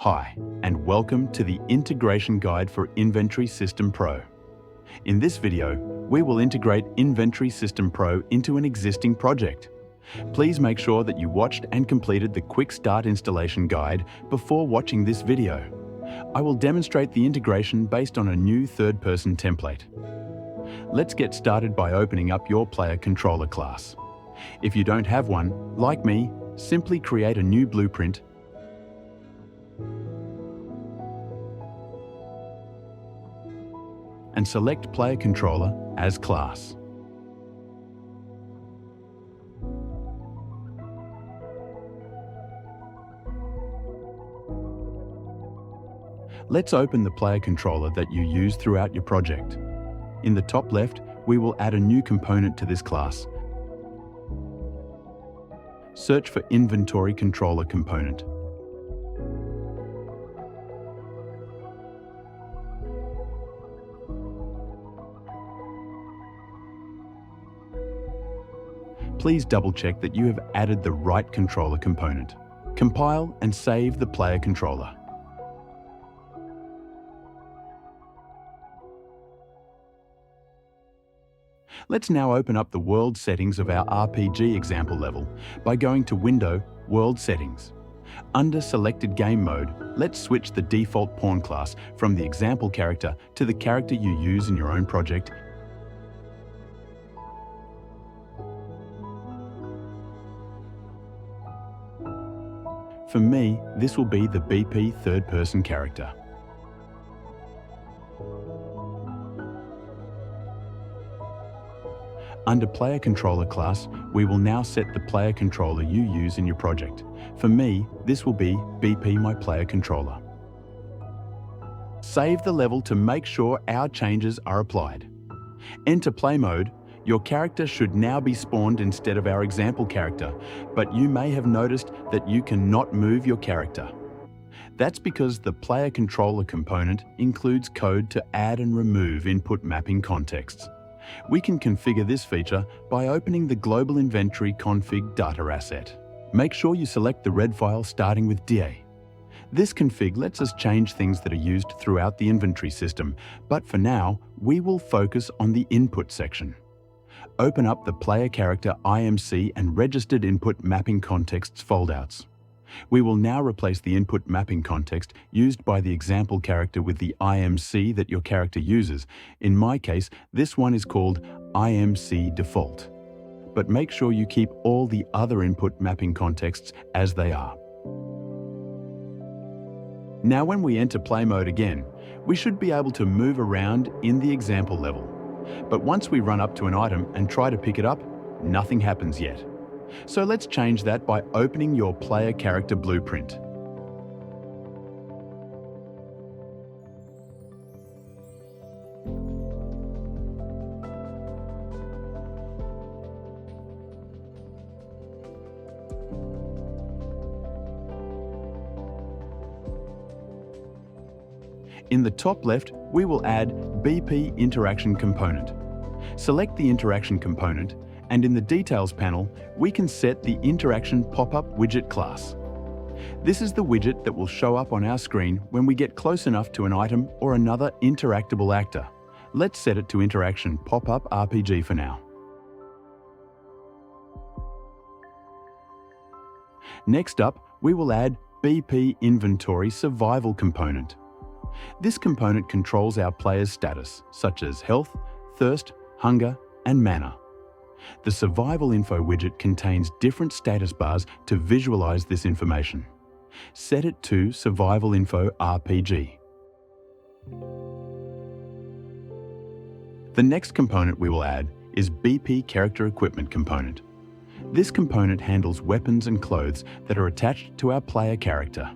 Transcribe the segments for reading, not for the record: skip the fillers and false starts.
Hi, and welcome to the Integration Guide for Inventory System Pro. In this video, we will integrate Inventory System Pro into an existing project. Please make sure that you watched and completed the Quick Start Installation Guide before watching this video. I will demonstrate the integration based on a new third-person template. Let's get started by opening up your Player Controller class. If you don't have one, like me, simply create a new blueprint and select Player Controller as class. Let's open the Player Controller that you use throughout your project. In the top left, we will add a new component to this class. Search for Inventory Controller component. Please double-check that you have added the right controller component. Compile and save the Player Controller. Let's now open up the world settings of our RPG example level by going to Window, World Settings. Under Selected Game Mode, let's switch the default pawn class from the example character to the character you use in your own project. For me, this will be the BP third-person character. Under Player Controller class, we will now set the player controller you use in your project. For me, this will be BP My Player Controller. Save the level to make sure our changes are applied. Enter Play Mode. Your character should now be spawned instead of our example character, but you may have noticed that you cannot move your character. That's because the Player Controller component includes code to add and remove input mapping contexts. We can configure this feature by opening the Global Inventory Config data asset. Make sure you select the red file starting with DA. This config lets us change things that are used throughout the inventory system, but for now, we will focus on the input section. Open up the Player Character IMC and Registered Input Mapping Contexts foldouts. We will now replace the input mapping context used by the example character with the IMC that your character uses. In my case, this one is called IMC Default. But make sure you keep all the other input mapping contexts as they are. Now when we enter play mode again, we should be able to move around in the example level. But once we run up to an item and try to pick it up, nothing happens yet. So let's change that by opening your player character blueprint. In the top left, we will add BP Interaction Component. Select the Interaction Component, and in the Details panel, we can set the Interaction Pop-up Widget class. This is the widget that will show up on our screen when we get close enough to an item or another interactable actor. Let's set it to Interaction Pop-up RPG for now. Next up, we will add BP Inventory Survival Component. This component controls our player's status, such as health, thirst, hunger, and mana. The Survival Info widget contains different status bars to visualize this information. Set it to Survival Info RPG. The next component we will add is BP Character Equipment component. This component handles weapons and clothes that are attached to our player character.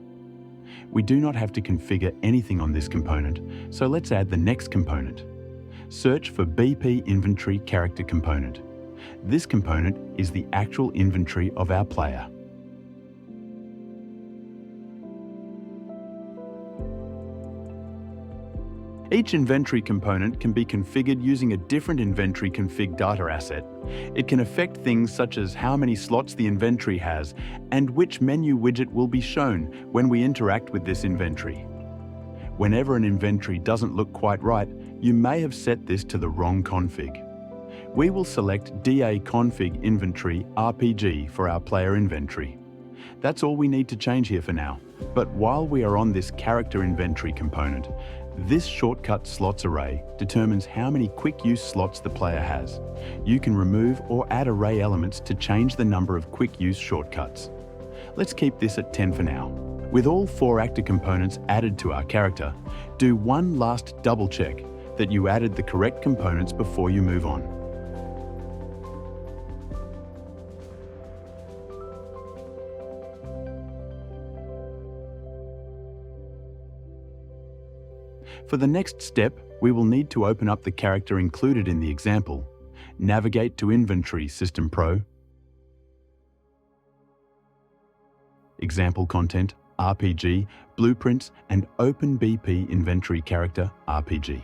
We do not have to configure anything on this component, so let's add the next component. Search for BP Inventory Character component. This component is the actual inventory of our player. Each inventory component can be configured using a different inventory config data asset. It can affect things such as how many slots the inventory has and which menu widget will be shown when we interact with this inventory. Whenever an inventory doesn't look quite right, you may have set this to the wrong config. We will select DA config inventory RPG for our player inventory. That's all we need to change here for now. But while we are on this character inventory component, this shortcut slots array determines how many quick use slots the player has. You can remove or add array elements to change the number of quick use shortcuts. Let's keep this at 10 for now. With all 4 actor components added to our character, do one last double check that you added the correct components before you move on. For the next step, we will need to open up the character included in the example, navigate to Inventory System Pro, Example Content, RPG, Blueprints, and Open BP Inventory Character, RPG.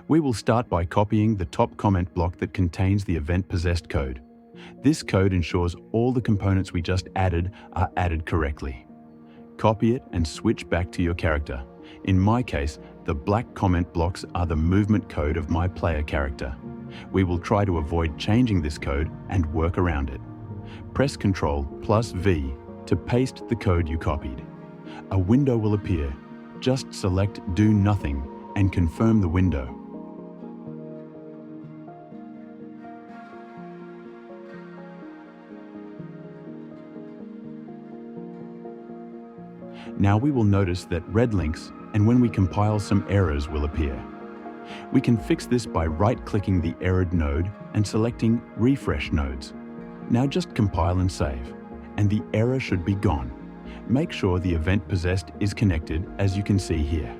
We will start by copying the top comment block that contains the event possessed code. This code ensures all the components we just added are added correctly. Copy it and switch back to your character. In my case, the black comment blocks are the movement code of my player character. We will try to avoid changing this code and work around it. Press Ctrl+V to paste the code you copied. A window will appear. Just select Do Nothing and confirm the window. Now we will notice that red links, and when we compile, some errors will appear. We can fix this by right-clicking the errored node and selecting Refresh Nodes. Now just compile and save, and the error should be gone. Make sure the event possessed is connected, as you can see here.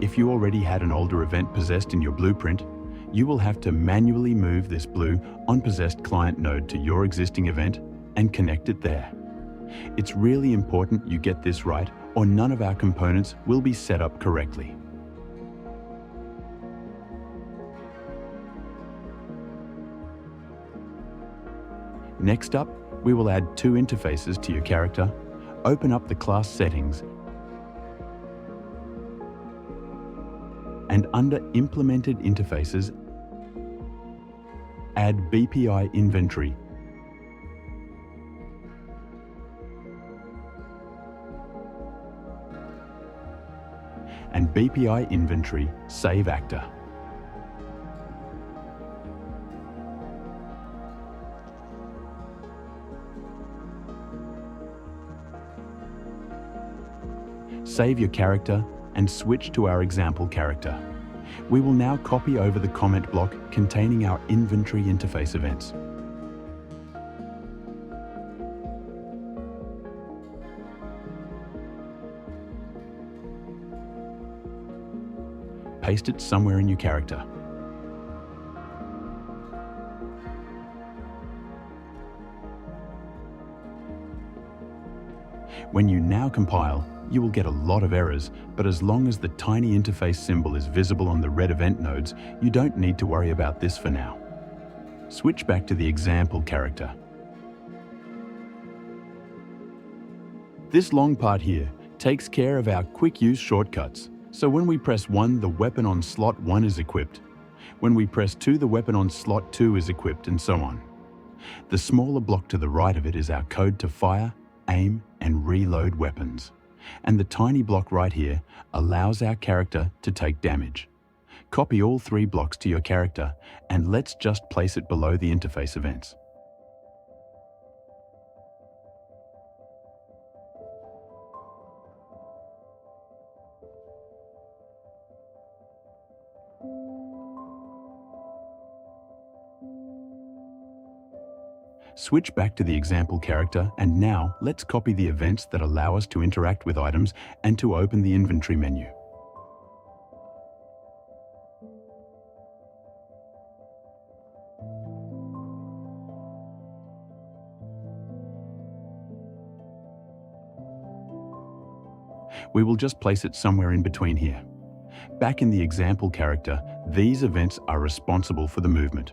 If you already had an older event possessed in your blueprint, you will have to manually move this blue onPossessed client node to your existing event and connect it there. It's really important you get this right, or none of our components will be set up correctly. Next up, we will add 2 interfaces to your character. Open up the class settings, and under Implemented Interfaces, add BPI Inventory. And BPI Inventory Save Actor. Save your character and switch to our example character. We will now copy over the comment block containing our inventory interface events. Paste it somewhere in your character. When you now compile, you will get a lot of errors, but as long as the tiny interface symbol is visible on the red event nodes, you don't need to worry about this for now. Switch back to the example character. This long part here takes care of our quick use shortcuts. So when we press 1, the weapon on slot 1 is equipped. When we press 2, the weapon on slot 2 is equipped, and so on. The smaller block to the right of it is our code to fire, aim, and reload weapons. And the tiny block right here allows our character to take damage. Copy all 3 blocks to your character, and let's just place it below the interface events. Switch back to the example character, and now let's copy the events that allow us to interact with items and to open the inventory menu. We will just place it somewhere in between here. Back in the example character, these events are responsible for the movement.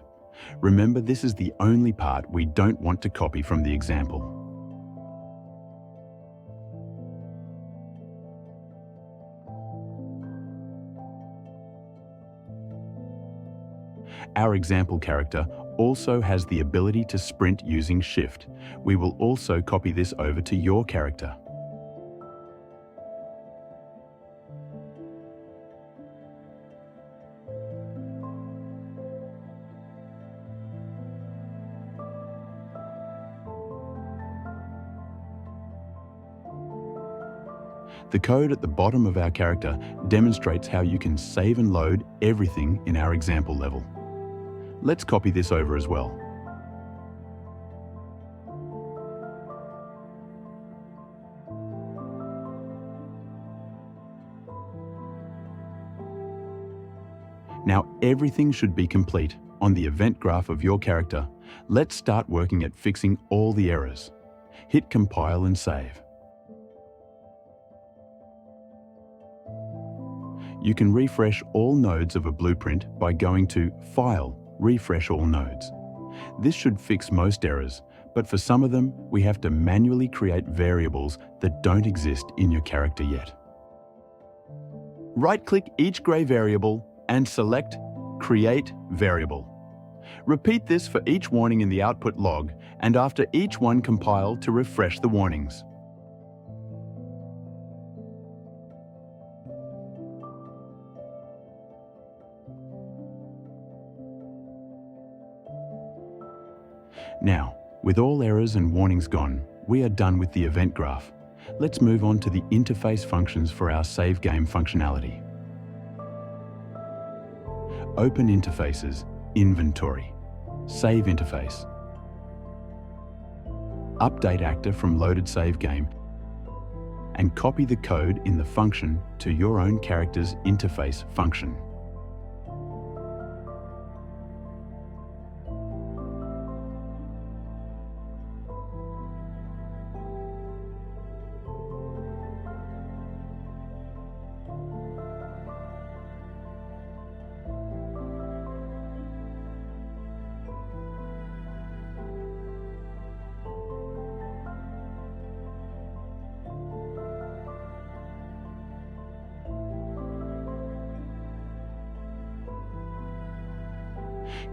Remember, this is the only part we don't want to copy from the example. Our example character also has the ability to sprint using Shift. We will also copy this over to your character. The code at the bottom of our character demonstrates how you can save and load everything in our example level. Let's copy this over as well. Now everything should be complete on the event graph of your character. Let's start working at fixing all the errors. Hit compile and save. You can refresh all nodes of a blueprint by going to File, Refresh All Nodes. This should fix most errors, but for some of them, we have to manually create variables that don't exist in your character yet. Right-click each grey variable and select Create Variable. Repeat this for each warning in the output log, and after each one compile to refresh the warnings. Now, with all errors and warnings gone, we are done with the event graph. Let's move on to the interface functions for our save game functionality. Open Interfaces, Inventory, Save Interface. Update actor from loaded save game and copy the code in the function to your own character's interface function.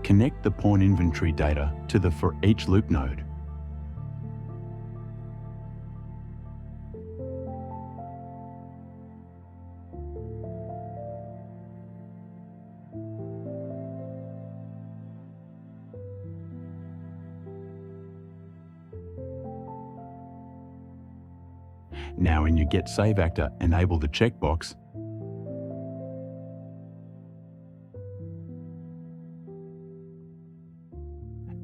Connect the pawn inventory data to the For Each Loop node. Now in your Get Save Actor, enable the checkbox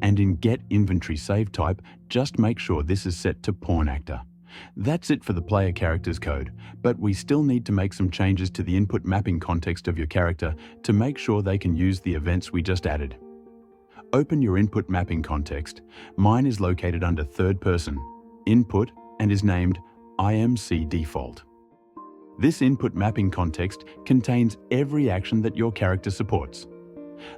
and in Get Inventory Save Type, just make sure this is set to Pawn Actor. That's it for the player character's code, but we still need to make some changes to the input mapping context of your character to make sure they can use the events we just added. Open your input mapping context. Mine is located under third person, input, and is named IMC Default. This input mapping context contains every action that your character supports.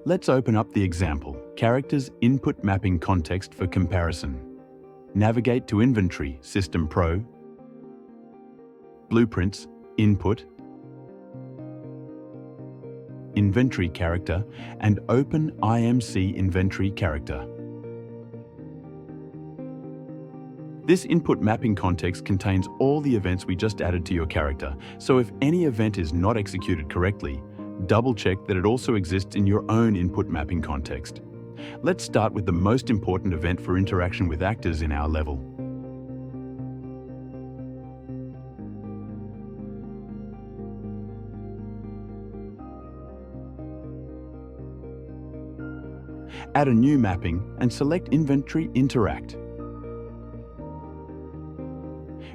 Let's open up the example, Character's Input Mapping Context for comparison. Navigate to Inventory, System Pro, Blueprints, Input, Inventory Character, and open IMC Inventory Character. This input mapping context contains all the events we just added to your character, so if any event is not executed correctly, double-check that it also exists in your own input mapping context. Let's start with the most important event for interaction with actors in our level. Add a new mapping and select Inventory Interact.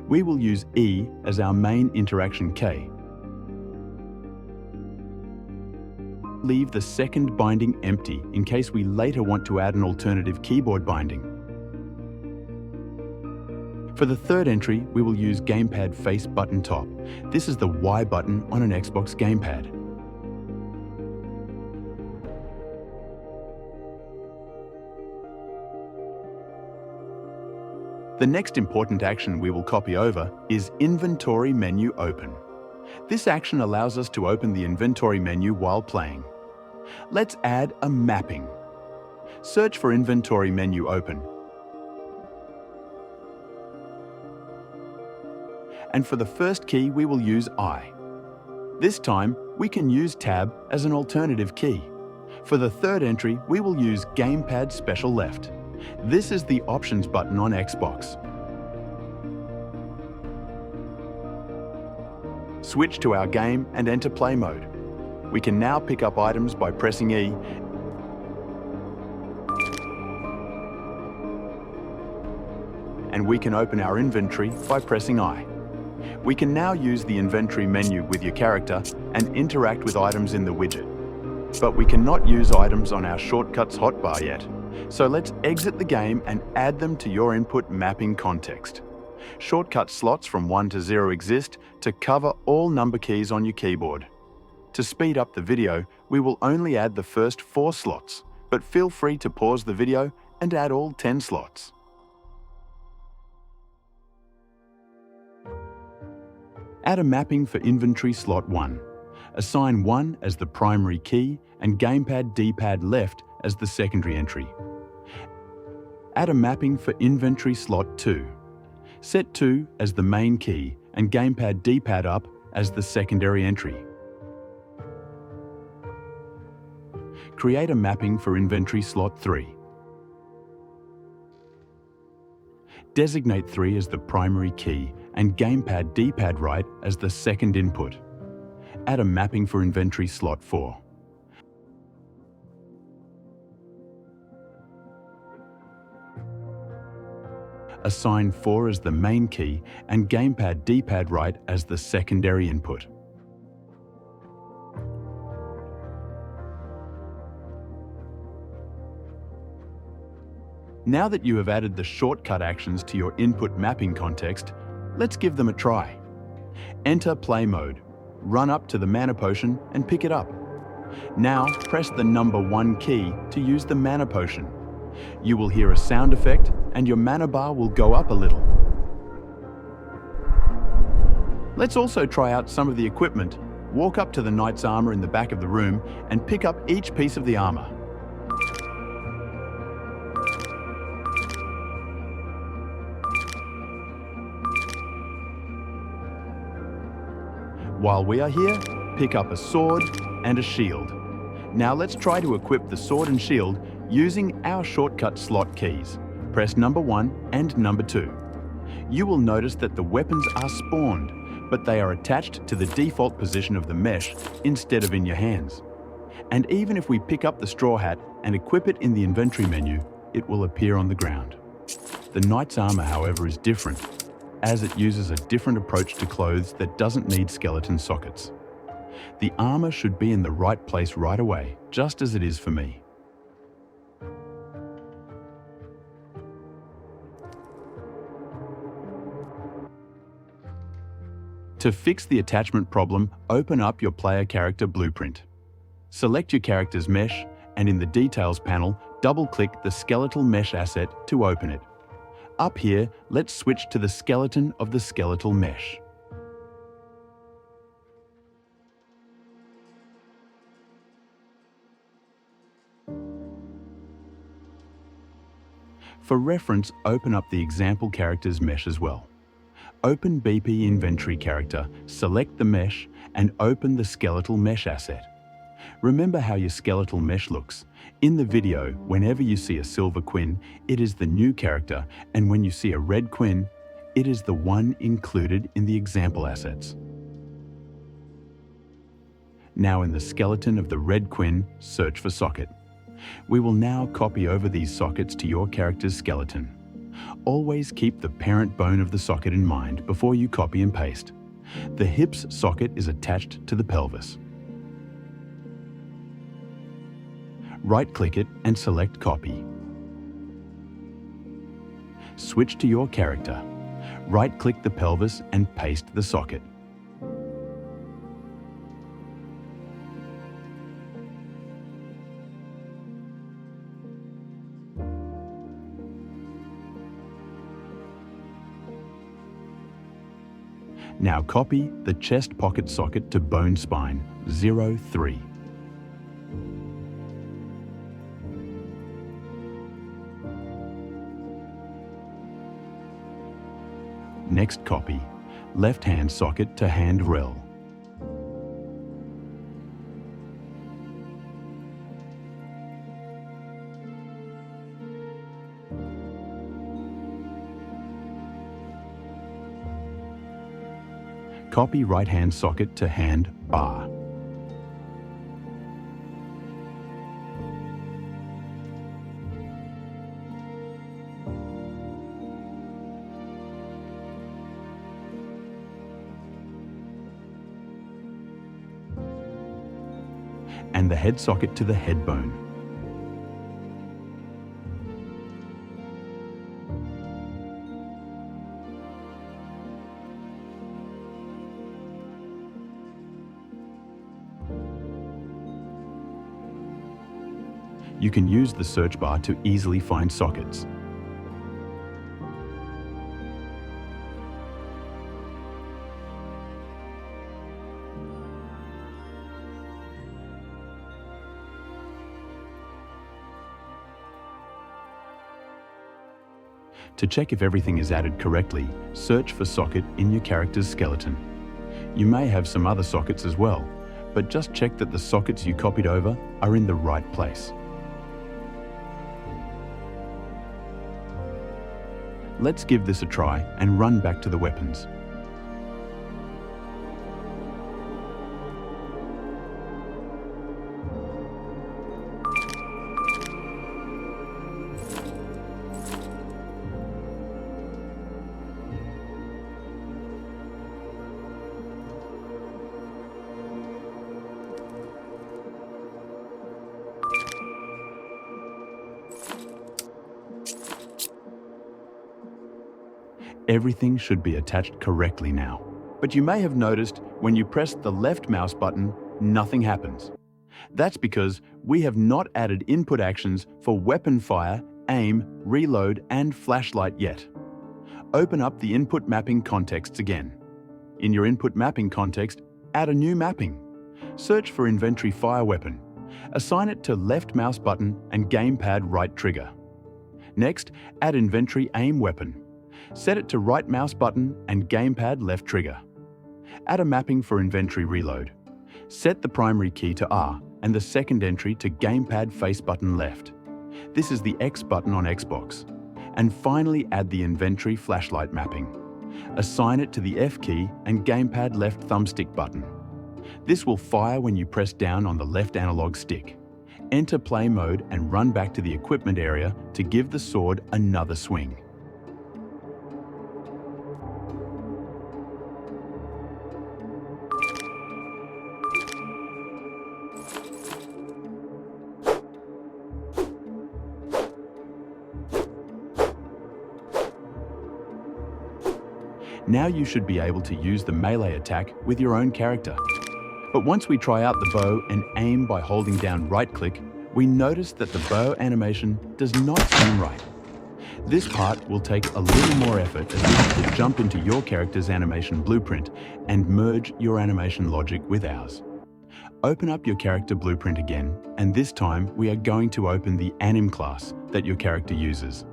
We will use E as our main interaction K. Leave the second binding empty in case we later want to add an alternative keyboard binding. For the third entry, we will use Gamepad Face Button Top. This is the Y button on an Xbox gamepad. The next important action we will copy over is Inventory Menu Open. This action allows us to open the inventory menu while playing. Let's add a mapping. Search for Inventory Menu Open. And for the first key, we will use I. This time, we can use Tab as an alternative key. For the third entry, we will use Gamepad Special Left. This is the Options button on Xbox. Switch to our game and enter play mode. We can now pick up items by pressing E and we can open our inventory by pressing I. We can now use the inventory menu with your character and interact with items in the widget. But we cannot use items on our shortcuts hotbar yet. So let's exit the game and add them to your input mapping context. Shortcut slots from 1 to 0 exist to cover all number keys on your keyboard. To speed up the video, we will only add the first 4 slots, but feel free to pause the video and add all 10 slots. Add a mapping for inventory slot 1. Assign 1 as the primary key and Gamepad D-pad left as the secondary entry. Add a mapping for inventory slot 2. Set 2 as the main key and Gamepad D-pad up as the secondary entry. Create a mapping for inventory slot 3. Designate 3 as the primary key and Gamepad D-pad right as the second input. Add a mapping for inventory slot 4. Assign 4 as the main key and Gamepad D-pad right as the secondary input. Now that you have added the shortcut actions to your input mapping context, let's give them a try. Enter play mode, run up to the mana potion and pick it up. Now press the number 1 key to use the mana potion. You will hear a sound effect and your mana bar will go up a little. Let's also try out some of the equipment. Walk up to the knight's armor in the back of the room and pick up each piece of the armor. While we are here, pick up a sword and a shield. Now let's try to equip the sword and shield using our shortcut slot keys. Press number 1 and number 2. You will notice that the weapons are spawned, but they are attached to the default position of the mesh instead of in your hands. And even if we pick up the straw hat and equip it in the inventory menu, it will appear on the ground. The knight's armor, however, is different, as it uses a different approach to clothes that doesn't need skeleton sockets. The armor should be in the right place right away, just as it is for me. To fix the attachment problem, open up your player character blueprint. Select your character's mesh, and in the Details panel, double-click the skeletal mesh asset to open it. Up here, let's switch to the skeleton of the skeletal mesh. For reference, open up the example character's mesh as well. Open BP Inventory Character, select the mesh, and open the skeletal mesh asset. Remember how your skeletal mesh looks. In the video, whenever you see a silver quin, it is the new character, and when you see a red quin, it is the one included in the example assets. Now in the skeleton of the red quin, search for socket. We will now copy over these sockets to your character's skeleton. Always keep the parent bone of the socket in mind before you copy and paste. The hips socket is attached to the pelvis. Right-click it and select Copy. Switch to your character. Right-click the pelvis and paste the socket. Now copy the chest pocket socket to bone spine 03. Next copy left hand socket to hand rail. Copy right hand socket to hand bar. And the head socket to the head bone. You can use the search bar to easily find sockets. To check if everything is added correctly, search for socket in your character's skeleton. You may have some other sockets as well, but just check that the sockets you copied over are in the right place. Let's give this a try and run back to the weapons. Everything should be attached correctly now. But you may have noticed when you press the left mouse button, nothing happens. That's because we have not added input actions for weapon fire, aim, reload, and flashlight yet. Open up the input mapping contexts again. In your input mapping context, add a new mapping. Search for inventory fire weapon. Assign it to left mouse button and gamepad right trigger. Next, add inventory aim weapon. Set it to right mouse button and gamepad left trigger. Add a mapping for inventory reload. Set the primary key to R and the second entry to gamepad face button left. This is the X button on Xbox. And finally add the inventory flashlight mapping. Assign it to the F key and gamepad left thumbstick button. This will fire when you press down on the left analog stick. Enter play mode and run back to the equipment area to give the sword another swing. Now you should be able to use the melee attack with your own character. But once we try out the bow and aim by holding down right-click, we notice that the bow animation does not seem right. This part will take a little more effort as we have to jump into your character's animation blueprint and merge your animation logic with ours. Open up your character blueprint again, and this time we are going to open the anim class that your character uses.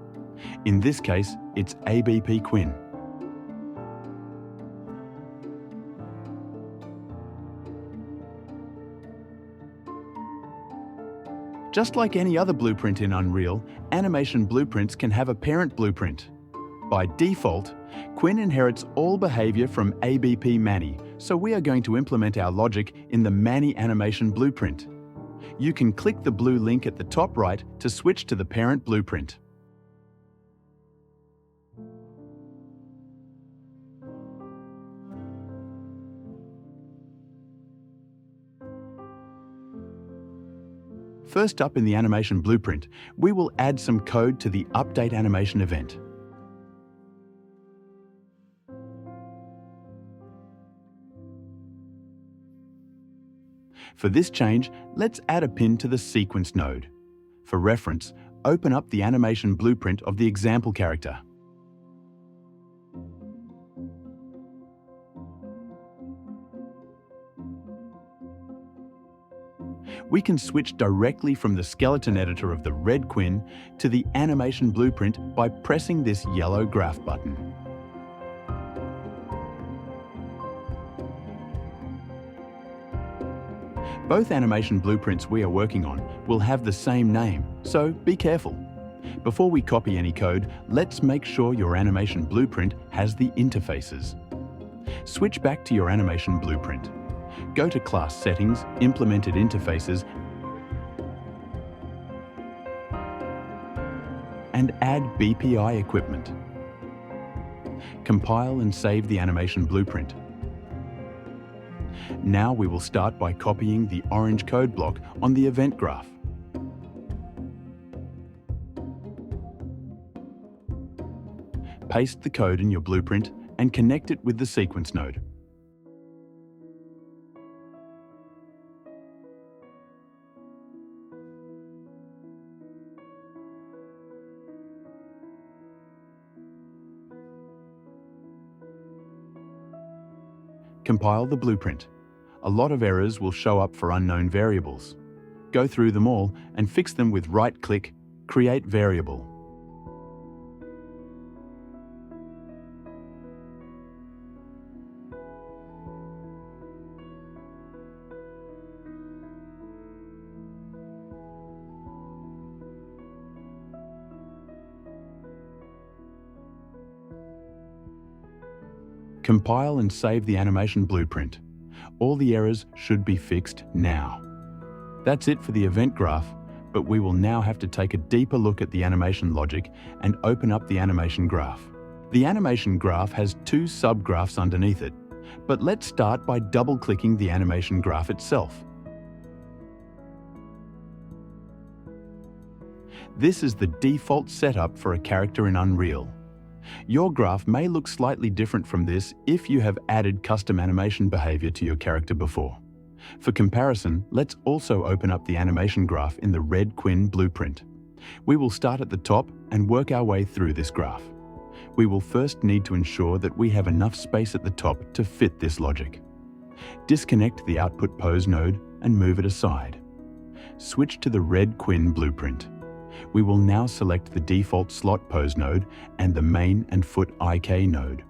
In this case, it's ABP Quinn. Just like any other blueprint in Unreal, animation blueprints can have a parent blueprint. By default, Quinn inherits all behavior from ABP Manny, so we are going to implement our logic in the Manny animation blueprint. You can click the blue link at the top right to switch to the parent blueprint. First up in the animation blueprint, we will add some code to the update animation event. For this change, let's add a pin to the sequence node. For reference, open up the animation blueprint of the example character. We can switch directly from the skeleton editor of the red Quinn to the animation blueprint by pressing this yellow graph button. Both animation blueprints we are working on will have the same name, so be careful. Before we copy any code, let's make sure your animation blueprint has the interfaces. Switch back to your animation blueprint. Go to Class Settings, Implemented Interfaces, and add BPI equipment. Compile and save the animation blueprint. Now we will start by copying the orange code block on the event graph. Paste the code in your blueprint and connect it with the sequence node. Compile the blueprint. A lot of errors will show up for unknown variables. Go through them all and fix them with right-click, Create Variable. Compile and save the animation blueprint. All the errors should be fixed now. That's it for the event graph, but we will now have to take a deeper look at the animation logic and open up the animation graph. The animation graph has two subgraphs underneath it, but let's start by double-clicking the animation graph itself. This is the default setup for a character in Unreal. Your graph may look slightly different from this if you have added custom animation behavior to your character before. For comparison, let's also open up the animation graph in the red Quinn blueprint. We will start at the top and work our way through this graph. We will first need to ensure that we have enough space at the top to fit this logic. Disconnect the output pose node and move it aside. Switch to the red Quinn blueprint. We will now select the default slot pose node and the main and foot IK node.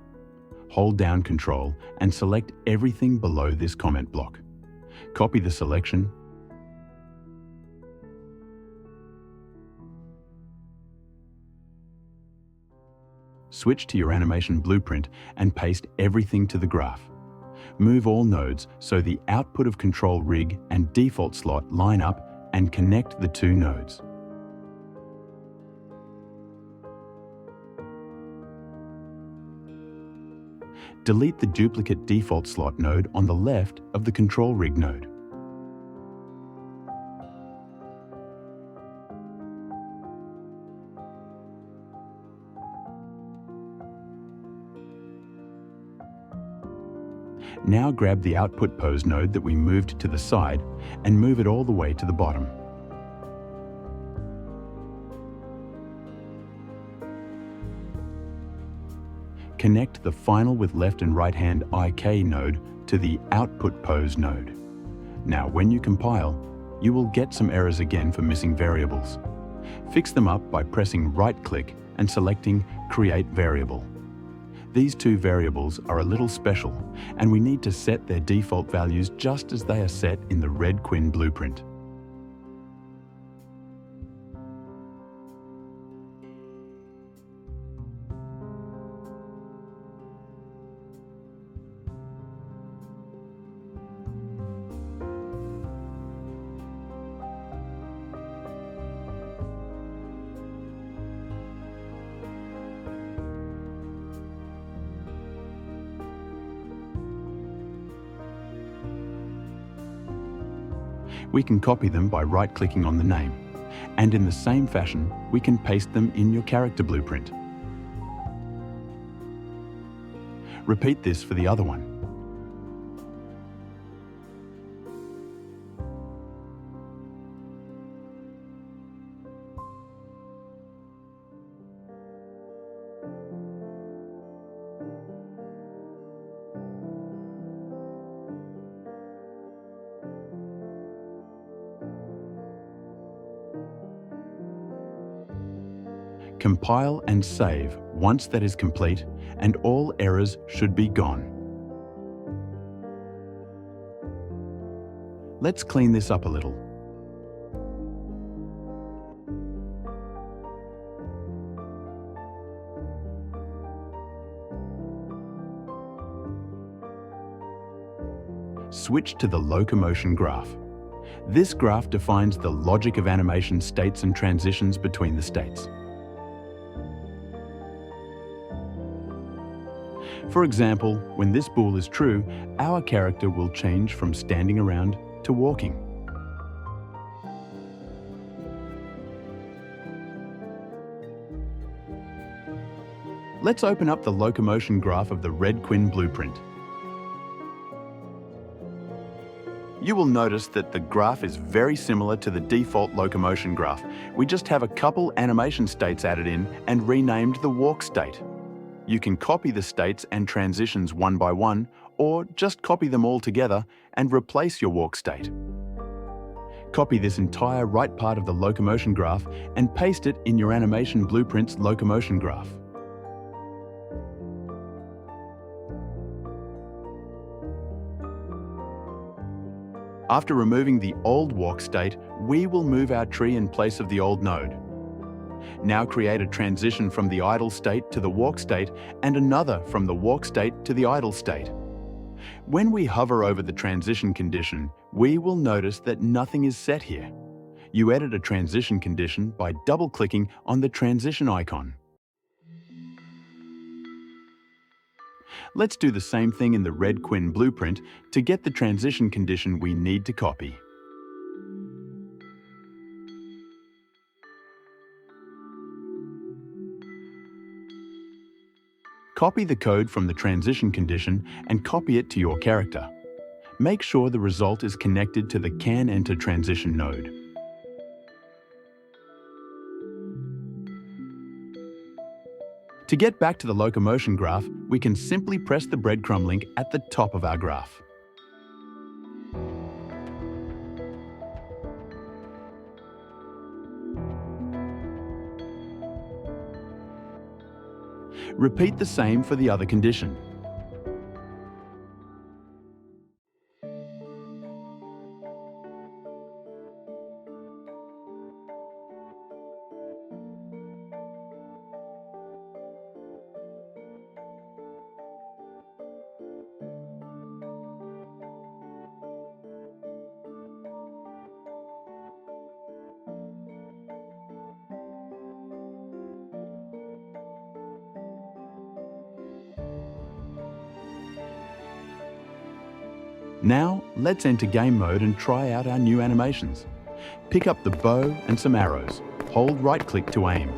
Hold down Control and select everything below this comment block. Copy the selection, switch to your animation blueprint and paste everything to the graph. Move all nodes so the output of control rig and default slot line up and connect the two nodes. Delete the duplicate default slot node on the left of the control rig node. Now grab the output pose node that we moved to the side and move it all the way to the bottom. Connect the final with left and right hand IK node to the output pose node. Now when you compile, you will get some errors again for missing variables. Fix them up by pressing right-click and selecting Create Variable. These two variables are a little special, and we need to set their default values just as they are set in the red Quinn blueprint. We can copy them by right-clicking on the name, and in the same fashion, we can paste them in your character blueprint. Repeat this for the other one. Compile and save once that is complete, and all errors should be gone. Let's clean this up a little. Switch to the Locomotion graph. This graph defines the logic of animation states and transitions between the states. For example, when this bool is true, our character will change from standing around to walking. Let's open up the Locomotion graph of the Red Quinn blueprint. You will notice that the graph is very similar to the default Locomotion graph. We just have a couple animation states added in and renamed the walk state. You can copy the states and transitions one by one, or just copy them all together and replace your walk state. Copy this entire right part of the Locomotion graph and paste it in your animation blueprint's Locomotion graph. After removing the old walk state, we will move our tree in place of the old node. Now create a transition from the idle state to the walk state and another from the walk state to the idle state. When we hover over the transition condition, we will notice that nothing is set here. You edit a transition condition by double-clicking on the transition icon. Let's do the same thing in the Red Quinn blueprint to get the transition condition we need to copy. Copy the code from the transition condition and copy it to your character. Make sure the result is connected to the Can Enter transition node. To get back to the Locomotion graph, we can simply press the breadcrumb link at the top of our graph. Repeat the same for the other condition. Now, let's enter game mode and try out our new animations. Pick up the bow and some arrows. Hold right-click to aim.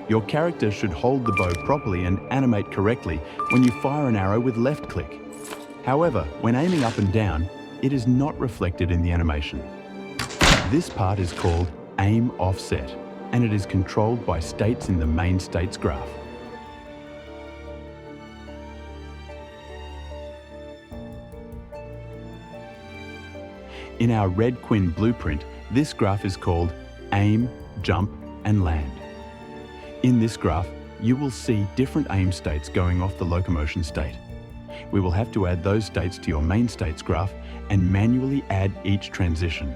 Your character should hold the bow properly and animate correctly when you fire an arrow with left-click. However, when aiming up and down, it is not reflected in the animation. This part is called aim offset, and it is controlled by states in the main states graph. In our Red Quinn blueprint, this graph is called Aim, Jump and Land. In this graph, you will see different aim states going off the Locomotion state. We will have to add those states to your main states graph and manually add each transition.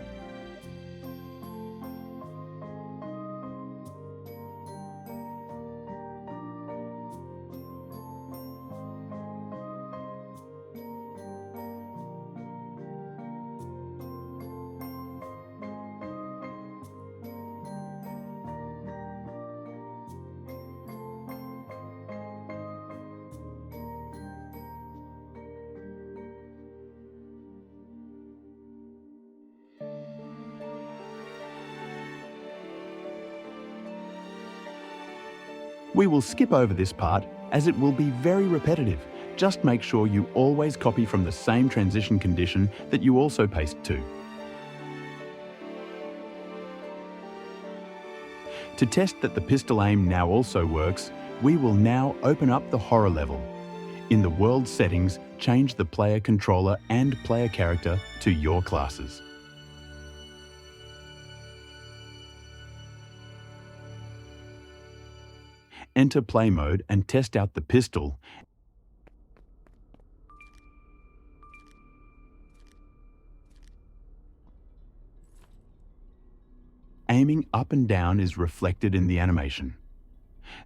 We will skip over this part as it will be very repetitive. Just make sure you always copy from the same transition condition that you also paste to. To test that the pistol aim now also works, we will now open up the horror level. In the world settings, change the player controller and player character to your classes. enter play mode and test out the pistol. Aiming up and down is reflected in the animation.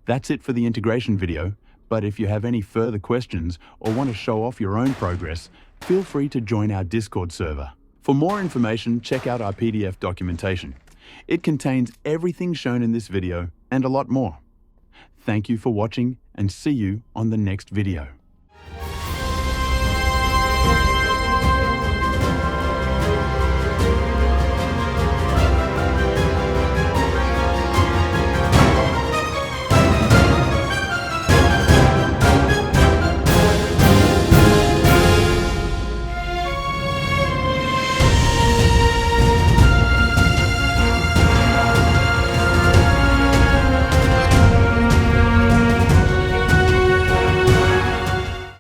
That's it for the integration video, but if you have any further questions or want to show off your own progress, feel free to join our Discord server. For more information, check out our PDF documentation. It contains everything shown in this video and a lot more. Thank you for watching and see you on the next video.